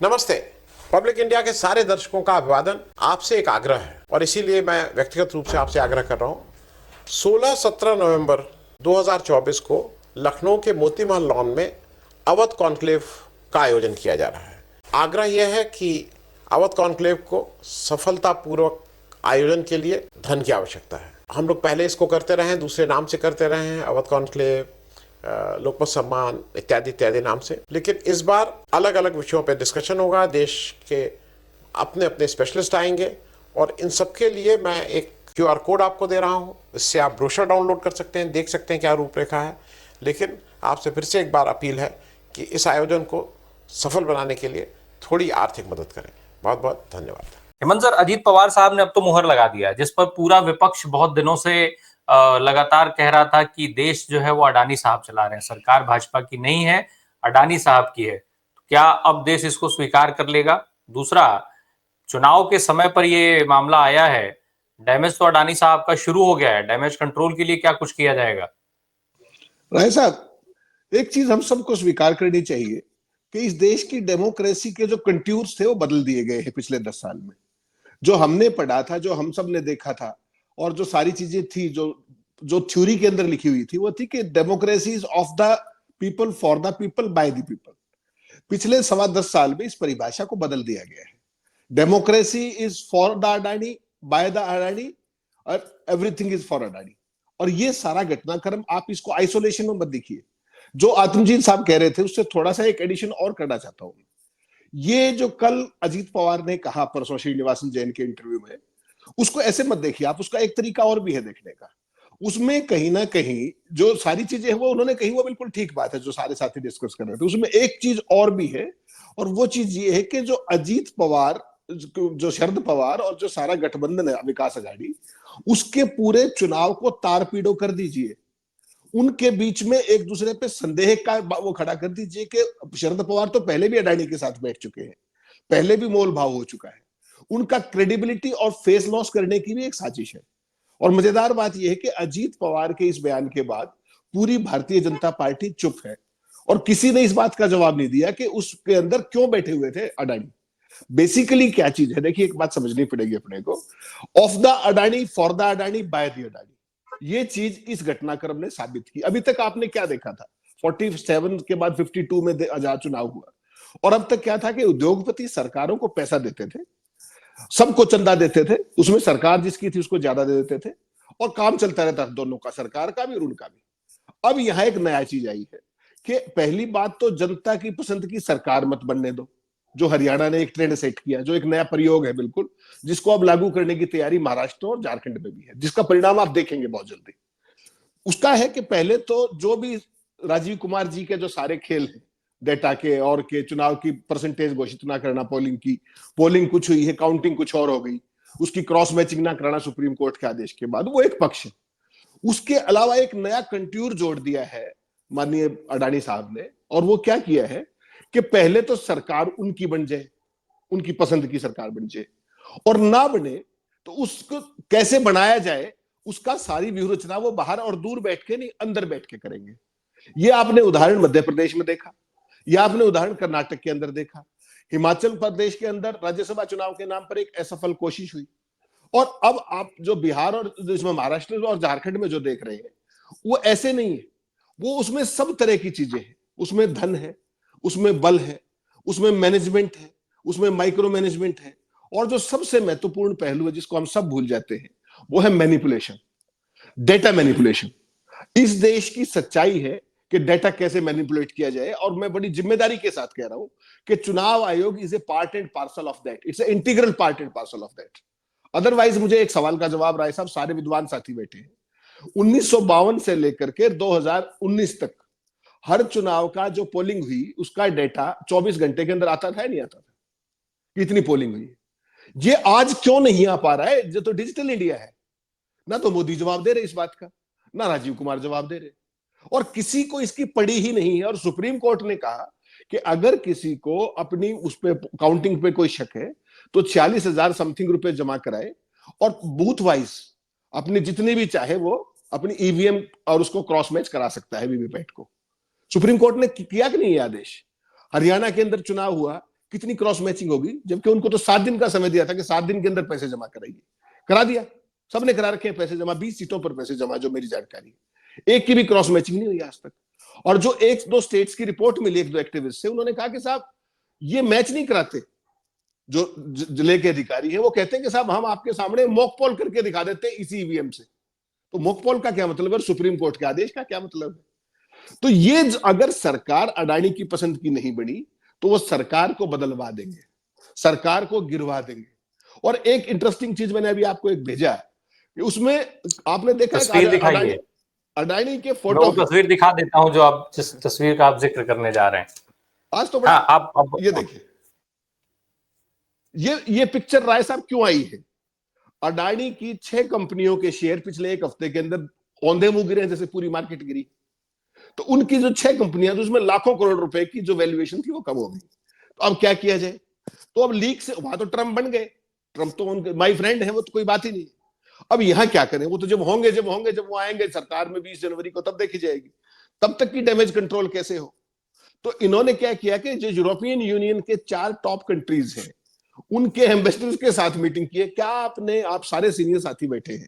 नमस्ते। Public India के सारे दर्शकों का अभिवादन। आपसे एक आग्रह है और इसीलिए मैं व्यक्तिगत रूप से आपसे आग्रह कर रहा हूँ। 16-17 नवंबर 2024 को लखनऊ के मोती महल लॉन में अवध कॉन्क्लेव का आयोजन किया जा रहा है। आग्रह यह है कि अवध कॉन्क्लेव को सफलतापूर्वक आयोजन के लिए धन की आवश्यकता है। हम लोग पहले इसको करते रहे हैं, दूसरे नाम से करते रहे हैं, अवध कॉन्क्लेव, लोकमत सम्मान इत्यादि इत्यादि नाम से, लेकिन इस बार अलग अलग विषयों पर डिस्कशन होगा। देश के अपने अपने स्पेशलिस्ट आएंगे और इन सबके लिए मैं एक QR कोड आपको दे रहा हूं। इससे आप ब्रोशर डाउनलोड कर सकते हैं, देख सकते हैं क्या रूपरेखा है। लेकिन आपसे फिर से एक बार अपील है कि इस आयोजन को सफल बनाने के लिए थोड़ी आर्थिक मदद करें। बहुत बहुत धन्यवाद। हेमंत सर, अजीत पवार साहब ने अब तो मुहर लगा दिया, जिस पर पूरा विपक्ष बहुत दिनों से लगातार कह रहा था कि देश जो है वो अडानी साहब चला रहे हैं, सरकार भाजपा की नहीं है, अडानी साहब की है। तो क्या अब देश इसको स्वीकार कर लेगा? दूसरा, चुनाव के समय पर ये मामला आया है, डैमेज तो अडानी साहब का शुरू हो गया है, डैमेज कंट्रोल के लिए क्या कुछ किया जाएगा? राय साहब, एक चीज हम सबको स्वीकार करनी चाहिए कि इस देश की डेमोक्रेसी के जो कंट्यूर्स थे वो बदल दिए गए हैं पिछले 10 साल में। जो हमने पढ़ा था, जो हम सब ने देखा था और जो सारी चीजें थी, जो जो थ्योरी के अंदर लिखी हुई थी, वो थी कि democracy is of the people, for the people, by the people. पिछले 10.25 साल में इस परिभाषा को बदल दिया गया है। Democracy is for the Adani, by the Adani और एवरीथिंग इज फॉर अडानी। और ये सारा घटनाक्रम आप इसको आइसोलेशन में मत देखिए। जो आत्मजीत साहब कह रहे थे उससे थोड़ा सा एक एडिशन और करना चाहता हूं। ये जो कल अजीत पवार ने कहा परसों श्रीनिवासन जैन के इंटरव्यू में, उसको ऐसे मत देखिए आप। उसका एक तरीका और भी है देखने का। उसमें कहीं ना कहीं जो सारी चीजें हैं वो उन्होंने कही, वो बिल्कुल ठीक बात है जो सारे साथी डिस्कस कर रहे थे। उसमें एक चीज और भी है और वो चीज ये है कि जो अजीत पवार, जो शरद पवार और जो सारा गठबंधन है विकास अघाड़ी, उसके पूरे चुनाव को तारपीड़ो कर दीजिए। उनके बीच में एक दूसरे पे संदेह का वो खड़ा कर दीजिए कि शरद पवार तो पहले भी अडानी के साथ बैठ चुके हैं, पहले भी मोल भाव हो चुका है। उनका क्रेडिबिलिटी और फेस लॉस करने की भी एक साजिश है। और मजेदार बात यह है कि अजीत पवार के इस बयान के बाद पूरी भारतीय जनता पार्टी चुप है और किसी ने इस बात का जवाब नहीं दिया कि उसके अंदर क्यों बैठे हुए थे अडानी। बेसिकली क्या चीज है, देखिए, एक बात समझनी पड़ेगी अपने को। Of the Adani, for the Adani, by the Adani, ये चीज इस घटनाक्रम ने साबित की। अभी तक आपने क्या देखा था? 47 के बाद 52 में आजाद चुनाव हुआ और अब तक क्या था कि उद्योगपति सरकारों को पैसा देते थे, सबको चंदा देते थे, उसमें सरकार जिसकी थी उसको ज्यादा दे देते थे और काम चलता रहता दोनों का, सरकार का भी और उनका भी। अब यहां एक नया चीज आई है कि पहली बात तो जनता की पसंद की सरकार मत बनने दो, जो हरियाणा ने एक ट्रेंड सेट किया, जो एक नया प्रयोग है बिल्कुल, जिसको अब लागू करने की तैयारी महाराष्ट्र और झारखंड में भी है, जिसका परिणाम आप देखेंगे बहुत जल्दी। उसका है कि पहले तो जो भी राजीव कुमार जी के जो सारे खेल हैं, डेटा के और के, चुनाव की परसेंटेज घोषित ना करना, पोलिंग की, पोलिंग कुछ हुई है, काउंटिंग कुछ और हो गई, उसकी क्रॉस मैचिंग ना कराना सुप्रीम कोर्ट के आदेश के बाद, वो एक पक्ष है। उसके अलावा एक नया कंट्यूर जोड़ दिया है माननीय अडानी साहब ने, और वो क्या किया है कि पहले तो सरकार उनकी बन जाए, उनकी पसंद की सरकार बन जाए, और ना बने तो उसको कैसे बनाया जाए उसका सारी व्यूह रचना वो बाहर और दूर बैठ के नहीं, अंदर बैठ के करेंगे। ये आपने उदाहरण मध्य प्रदेश में देखा, ये आपने उदाहरण कर्नाटक के अंदर देखा, हिमाचल प्रदेश के अंदर राज्यसभा चुनाव के नाम पर एक असफल कोशिश हुई, और अब आप जो बिहार और इसमें महाराष्ट्र और झारखंड में जो देख रहे हैं वो ऐसे नहीं है। वो उसमें सब तरह की चीजें हैं, उसमें धन है, उसमें बल है, उसमें मैनेजमेंट है, उसमें माइक्रो मैनेजमेंट है, और जो सबसे महत्वपूर्ण पहलू है जिसको हम सब भूल जाते हैं वो है मैनिपुलेशन, डेटा मैनिपुलेशन। इस देश की सच्चाई है कि डेटा कैसे मैनिपुलेट किया जाए, और मैं बड़ी जिम्मेदारी के साथ कह रहा हूं कि चुनाव आयोग is a part and parcel of that, it's a integral part and parcel of that. Otherwise मुझे एक सवाल का जवाब, राय साहब, सारे विद्वान साथी बैठे हैं, 1952 से लेकर के 2019 तक हर चुनाव का जो पोलिंग हुई उसका डेटा 24 घंटे के अंदर आता था या नहीं आता था? कितनी पोलिंग हुई? ये आज क्यों नहीं आ पा रहा है? जो तो डिजिटल इंडिया है ना, तो मोदी जवाब दे रहे इस बात का, ना राजीव कुमार जवाब दे रहे, और किसी को इसकी पड़ी ही नहीं है। और सुप्रीम कोर्ट ने कहा कि अगर किसी को अपनी उस पे काउंटिंग पे कोई शक है तो 46,000 समथिंग रुपए जमा कराए और बूथ वाइज अपनी जितनी भी चाहे वो अपनी ईवीएम और उसको क्रॉस मैच करा सकता है वीवीपैट को। सुप्रीम कोर्ट ने किया कि नहीं ये आदेश? हरियाणा के अंदर चुनाव हुआ, कितनी क्रॉस मैचिंग होगी, जबकि उनको तो 7 दिन का समय दिया था कि 7 दिन के अंदर पैसे जमा कराइए, करा दिया, सबने करा रखे हैं पैसे जमा, 20 सीटों पर पैसे जमा, जो मेरी जानकारी है। एक की भी क्रॉस मैचिंग नहीं हुई आज तक। और जो एक दो स्टेट्स की रिपोर्ट मिली एक दो एक्टिविस्ट से, उन्होंने कहा कि साहब ये मैच नहीं कराते, जो जिले के अधिकारी है वो कहते हैं कि साहब हम आपके सामने मॉक पोल करके दिखा देते हैं इसी ईवीएम से। तो मॉक पोल का क्या मतलब है, सुप्रीम कोर्ट के आदेश का क्या मतलब है? तो ये अगर सरकार अडानी की पसंद की नहीं बनी तो वो सरकार को बदलवा देंगे, सरकार को गिरवा देंगे। और एक इंटरेस्टिंग चीज मैंने अभी आपको एक भेजा है कि उसमें आपने देखा तस्वीर दिखाइए, अडानी के मैं फोटो वो तस्वीर दिखा देता हूं जो आप जिस तस्वीर का आप जिक्र करने जा रहे हैं। आज तो बड़ा हाँ, आप ये देखिए, ये पिक्चर राय साहब क्यों आई है? अडानी की 6 कंपनियों के शेयर पिछले एक हफ्ते के अंदर औंधे मुंह गिरे, जैसे पूरी मार्केट गिरी। तो उनकी जो 6 कंपनियां थी उसमें लाखों करोड़ रुपए की जो वैल्यूएशन थी वो कम हो गई। तो अब क्या किया जाए? तो अब लीक से वहां तो ट्रम्प बन गए, ट्रम्प तो उनके माई फ्रेंड है, वो तो कोई बात ही नहीं। अब यहां क्या करें? वो तो जब वो आएंगे सरकार में 20 जनवरी को, तब देखी जाएगी। तब तक की डैमेज कंट्रोल कैसे हो? तो इन्होंने क्या किया कि जो यूरोपियन यूनियन के 4 टॉप कंट्रीज हैं उनके एम्बेसडर्स के साथ मीटिंग की है। क्या आप सारे सीनियर साथी बैठे हैं,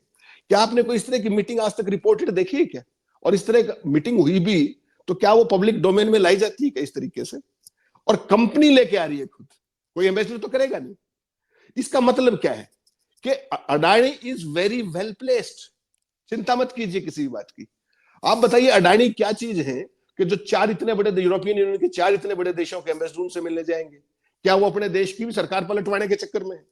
क्या आपने कोई इस तरह की मीटिंग आज तक रिपोर्टेड देखी है क्या? और इस तरह की मीटिंग हुई भी तो क्या वो पब्लिक डोमेन में लाई जाती है क्या इस तरीके से? और कंपनी लेके आ रही है खुद, कोई एम्बेसडर तो करेगा नहीं। इसका मतलब क्या है कि Adani is very well placed, चिंता मत कीजिए किसी भी बात की। आप बताइए अडानी क्या चीज है कि जो 4 इतने बड़े यूरोपियन यूनियन के 4 इतने बड़े देशों के एम्बेसडर उनसे मिलने जाएंगे? क्या वो अपने देश की भी सरकार पलटवाने के चक्कर में है,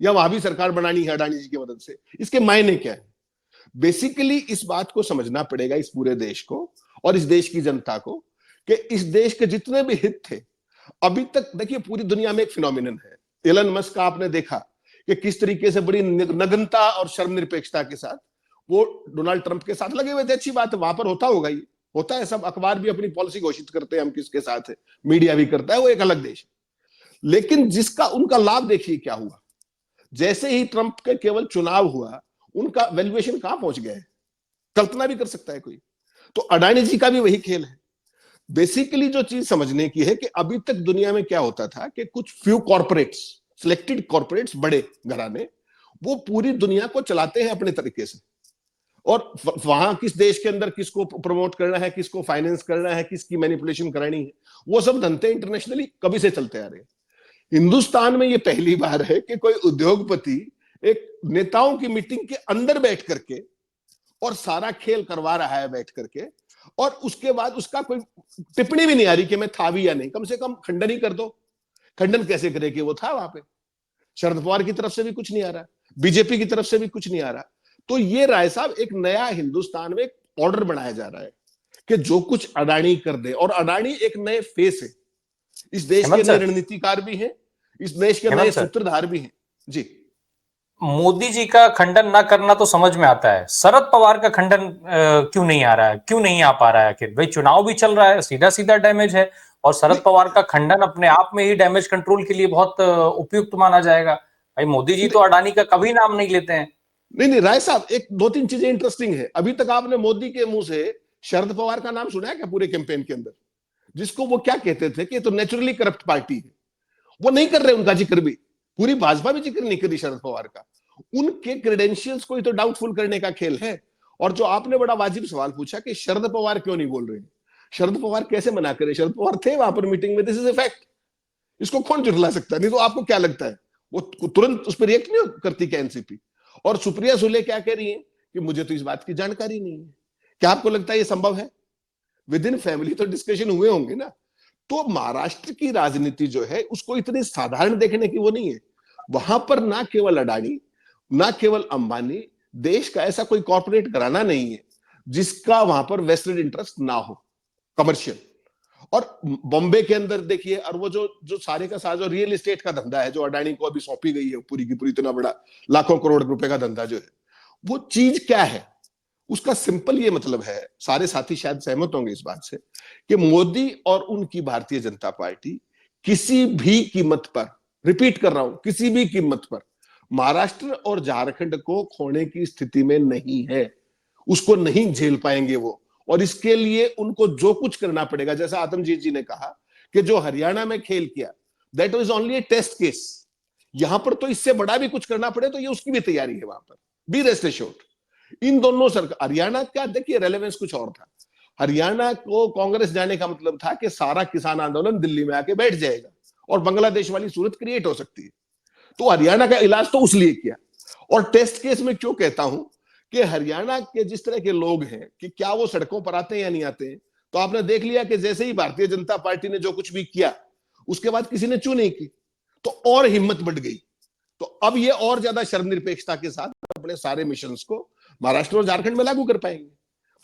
या वहां भी सरकार बनानी है अडानी जी की मदद से? इसके मायने क्या है? बेसिकली इस बात को समझना पड़ेगा इस पूरे देश को और इस देश की जनता को कि इस देश के जितने भी हित थे अभी तक, देखिए पूरी दुनिया में एक फिनोमिनन है। एलन मस्क का आपने देखा कि किस तरीके से बड़ी नग्नता और शर्मनिरपेक्षता के साथ वो डोनाल्ड ट्रंप के साथ लगे हुए थे। अच्छी बात है, वहां पर होता होगा, ये होता है, सब अखबार भी अपनी पॉलिसी घोषित करते हैं हम किसके साथ है, मीडिया भी करता है, वो एक अलग देश है। लेकिन जिसका उनका लाभ देखिए क्या हुआ, जैसे ही ट्रंप के केवल चुनाव हुआ उनका वैल्यूएशन कहां पहुंच गया है, कल्पना भी कर सकता है कोई। तो अडानी जी का भी वही खेल है। बेसिकली जो चीज समझने की है कि अभी तक दुनिया में क्या होता था कि कुछ फ्यू कॉर्पोरेट्स, सिलेक्टेड कॉर्पोरेट्स, बड़े घराने, वो पूरी दुनिया को चलाते हैं अपने तरीके से। और वहां किस देश के अंदर किसको प्रमोट करना है, किसको फाइनेंस करना है, किसकी मैनिपुलेशन करानी है, वो सब धंधे इंटरनेशनली कभी से चलते आ रहे हैं। हिंदुस्तान में ये पहली बार है कि कोई उद्योगपति एक नेताओं की मीटिंग के अंदर बैठ करके और सारा खेल करवा रहा है बैठ करके, और उसके बाद उसका कोई टिप्पणी भी नहीं आ रही कि मैं था भी या नहीं। कम से कम खंडन ही कर दो। खंडन कैसे करे कि वो था वहां पे? शरद पवार की तरफ से भी कुछ नहीं आ रहा, बीजेपी की तरफ से भी कुछ नहीं आ रहा। तो ये राय साहब एक नया हिंदुस्तान में एक ऑर्डर बनाया जा रहा है कि जो कुछ अडानी कर दे, और अडानी एक नए फेस है, इस देश के नए रणनीतिकार भी हैं, इस देश के नए सूत्रधार भी हैं। जी, मोदी जी का खंडन ना करना तो समझ में आता है, शरद पवार का खंडन क्यों नहीं आ रहा है, क्यों नहीं आ पा रहा है? आखिर भाई चुनाव भी चल रहा है, सीधा सीधा डैमेज है, और शरद पवार का खंडन अपने आप में ही डैमेज कंट्रोल के लिए बहुत उपयुक्त माना जाएगा। भाई मोदी जी तो अडानी का कभी नाम नहीं लेते हैं। नहीं राय साहब, एक 2-3 चीजें इंटरेस्टिंग है। अभी तक आपने मोदी के मुंह से शरद पवार का नाम सुना है क्या पूरे कैंपेन के अंदर? जिसको वो क्या कहते थे कि ये तो नेचुरली करप्ट पार्टी है, वो नहीं कर रहे उनका जिक्र भी। पूरी भाजपा भी जिक्र नहीं करी शरद पवार का। उनके क्रेडेंशियल्स को ही तो डाउटफुल करने का खेल है। और जो आपने बड़ा वाजिब सवाल पूछा कि शरद पवार क्यों नहीं बोल रहे हैं, शरद पवार कैसे मना करे? शरद पवार थे वहां पर मीटिंग में, दिस इज ए फैक्ट, इसको कौन झुठला सकता है? नहीं तो आपको क्या लगता है वो तुरंत उस पर रिएक्ट नहीं करती क्या एनसीपी? और सुप्रिया सुले क्या कह रही है कि मुझे तो इस बात की जानकारी नहीं है। क्या आपको लगता है ये संभव है? विद इन फैमिली तो डिस्कशन हुए होंगे ना। तो महाराष्ट्र की राजनीति जो है उसको इतनी साधारण देखने की वो नहीं है। वहां पर ना केवल अडानी, ना केवल अंबानी, देश का ऐसा कोई कॉर्पोरेट घराना नहीं है जिसका वहां पर वेस्टेड इंटरेस्ट ना हो कमर्शियल। और बॉम्बे के अंदर देखिए, और वो जो सारे का सारा जो रियल एस्टेट का धंधा है जो अडानी को अभी सौंपी गई है, पूरी की पूरी इतना बड़ा लाखों करोड़ रुपए का धंधा जो है, वो चीज क्या है? उसका सिंपल ये मतलब है, सारे साथी शायद सहमत होंगे इस बात से, कि मोदी और उनकी भारतीय जनता पार्टी किसी भी कीमत पर, रिपीट कर रहा हूं, किसी भी कीमत पर महाराष्ट्र और झारखंड को खोने की स्थिति में नहीं है। उसको नहीं झेल पाएंगे वो। और इसके लिए उनको जो कुछ करना पड़ेगा, जैसा आतमजीत जी ने कहा कि जो हरियाणा में खेल किया, that was only a test case. यहां पर तो इससे बड़ा भी कुछ करना पड़े तो ये उसकी भी तैयारी है वहां पर, बी रेस्ट एश्योर्ड। इन दोनों सरकार, हरियाणा का देखिए रेलेवेंस कुछ और था। हरियाणा को कांग्रेस जाने का मतलब था कि सारा किसान आंदोलन दिल्ली में आके बैठ जाएगा और बांग्लादेश वाली सूरत क्रिएट हो सकती है। तो हरियाणा का इलाज तो उस लिए किया। और टेस्ट केस में क्यों कहता हूं कि हरियाणा के जिस तरह के लोग हैं कि क्या वो सड़कों पर आते हैं या नहीं आते हैं, तो आपने देख लिया कि जैसे ही भारतीय जनता पार्टी ने जो कुछ भी किया उसके बाद किसी ने चू नहीं की, तो और हिम्मत बढ़ गई। तो अब ये और ज्यादा शर्मनिरपेक्षता के साथ अपने सारे मिशंस को महाराष्ट्र और झारखंड में लागू कर पाएंगे।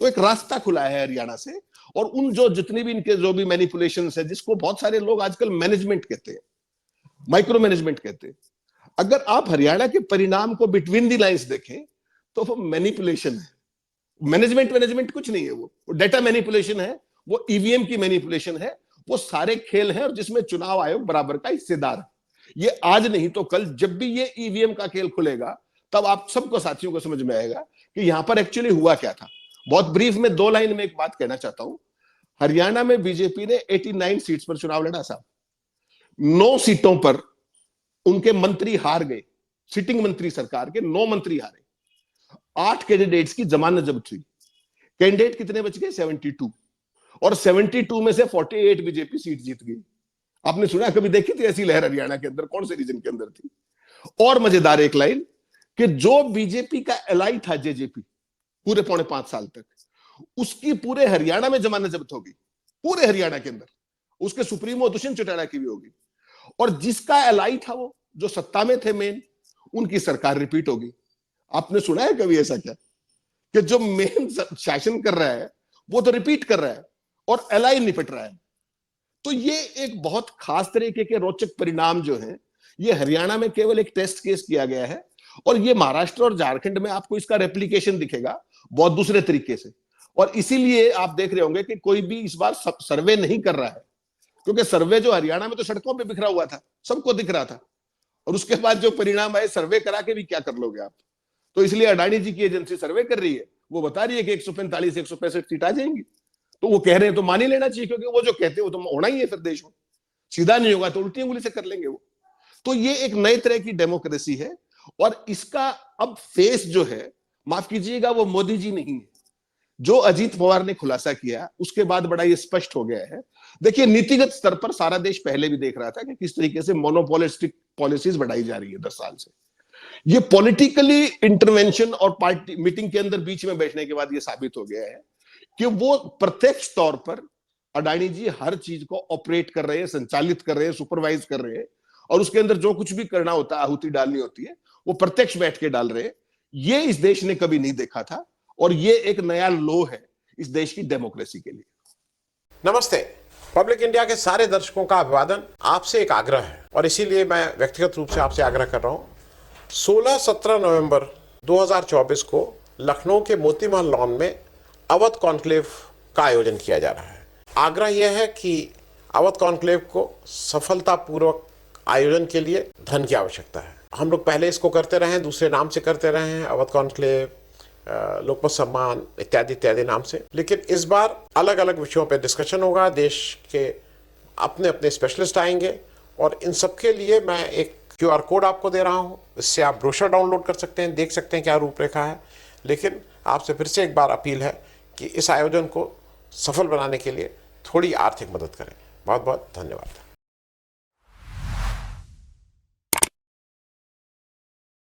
तो एक रास्ता खुला है हरियाणा से। और उन जो जितनी भी इनके जो भी मैनिपुलेशंस है, जिसको बहुत सारे लोग आजकल मैनेजमेंट कहते हैं, माइक्रो मैनेजमेंट कहते हैं, अगर आप हरियाणा के परिणाम को बिटवीन द लाइंस देखें तो वो मैनिपुलेशन है। मैनेजमेंट कुछ नहीं है, वो डेटा मैनिपुलेशन है, वो ईवीएम की मैनिपुलेशन है, वो सारे खेल हैं और जिसमें चुनाव आयोग बराबर का हिस्सेदार है। ये आज नहीं तो कल जब भी ये ईवीएम का खेल खुलेगा तब आप सबको साथियों को समझ में आएगा कि यहां पर एक्चुअली हुआ क्या था। बहुत ब्रीफ में 2 लाइन में एक बात कहना चाहता हूं। हरियाणा में बीजेपी ने 89 सीट्स पर चुनाव लड़ा साहब। 9 सीटों पर उनके मंत्री हार गए, सिटिंग मंत्री सरकार के 9 मंत्री हारे। 8 कैंडिडेट्स की जमानत जब्त हुई। कैंडिडेट कितने बच गए? 72। और 72 में से 48 बीजेपी सीट जीत गई। आपने सुना, कभी देखी थी ऐसी लहर हरियाणा के अंदर? कौन से रीजन के अंदर थी? और मजेदार एक लाइन कि जो बीजेपी का एलाई था जेजेपी पूरे 4.5 साल तक, उसकी पूरे हरियाणा में जमानत जब्त होगी, पूरे हरियाणा के अंदर। उसके सुप्रीमो दुष्यंत चौटाला की भी होगी। और जिसका एलाई था, वो जो सत्ता में थे मेन, उनकी सरकार रिपीट होगी। आपने सुना है कभी ऐसा क्या कि जो मेन शासन कर रहा है वो तो रिपीट कर रहा है और एलाई निपट रहा है? तो ये एक बहुत खास तरीके के रोचक परिणाम जो है, ये हरियाणा में केवल एक टेस्ट केस किया गया है। और ये महाराष्ट्र और झारखंड में आपको इसका रेप्लिकेशन दिखेगा बहुत दूसरे तरीके से। और इसीलिए आप देख रहे होंगे कि कोई भी इस बार सर्वे नहीं कर रहा है, क्योंकि सर्वे जो हरियाणा में तो सड़कों पे बिखरा हुआ था, सबको दिख रहा था। और उसके बाद जो परिणाम आए, सर्वे करा के भी क्या कर लोगे आप? तो इसलिए अडानी जी की एजेंसी सर्वे कर रही है, वो बता रही है कि 145 165 सीट आ जाएंगी। तो वो कह रहे हैं तो मान ही लेना चाहिए, क्योंकि वो जो कहते हैं वो तो होना ही है। फिर देश में सीधा नहीं होगा तो उल्टी उंगली से कर लेंगे वो। तो ये एक नए तरह की डेमोक्रेसी है। और इसका अब फेस जो है, माफ कीजिएगा, वो मोदी जी नहीं है। जो अजीत पवार ने खुलासा किया उसके बाद बड़ा ये स्पष्ट हो गया है। देखिए, नीतिगत स्तर पर सारा देश पहले भी देख रहा था कि किस तरीके से मोनोपोलिस्टिक पॉलिसीज बढ़ाई जा रही है 10 साल से। ये पॉलिटिकली इंटरवेंशन और पार्टी मीटिंग के अंदर बीच में बैठने के बाद ये साबित हो गया है कि वो प्रत्यक्ष तौर पर अडानी जी हर चीज को ऑपरेट कर रहे हैं, संचालित कर रहे हैं, सुपरवाइज कर रहे हैं। और उसके अंदर जो कुछ भी करना होता है, आहुति डालनी होती है, वो प्रत्यक्ष बैठ के डाल रहे हैं। ये इस देश ने कभी नहीं देखा था और ये एक नया लो है इस देश की डेमोक्रेसी के लिए। नमस्ते। पब्लिक इंडिया के सारे दर्शकों का अभिवादन। आपसे एक आग्रह है और इसीलिए मैं व्यक्तिगत रूप से आपसे आग्रह कर रहा हूं। 16-17 नवंबर 2024 को लखनऊ के मोती महल लॉन में अवध कॉन्क्लेव का आयोजन किया जा रहा है। आग्रह यह है कि अवध कॉन्क्लेव को सफलतापूर्वक आयोजन के लिए धन की आवश्यकता है। हम लोग पहले इसको करते रहे हैं, दूसरे नाम से करते रहे हैं, अवध कॉन्क्लेव, लोकमत सम्मान इत्यादि इत्यादि नाम से। लेकिन इस बार अलग अलग विषयों पे डिस्कशन होगा। देश के अपने अपने स्पेशलिस्ट आएंगे और इन सब के लिए मैं एक QR कोड आपको दे रहा हूं। इससे आप ब्रोशर डाउनलोड कर सकते हैं, देख सकते हैं क्या रूपरेखा है। लेकिन आपसे फिर से एक बार अपील है कि इस आयोजन को सफल बनाने के लिए थोड़ी आर्थिक मदद करें। बहुत बहुत धन्यवाद।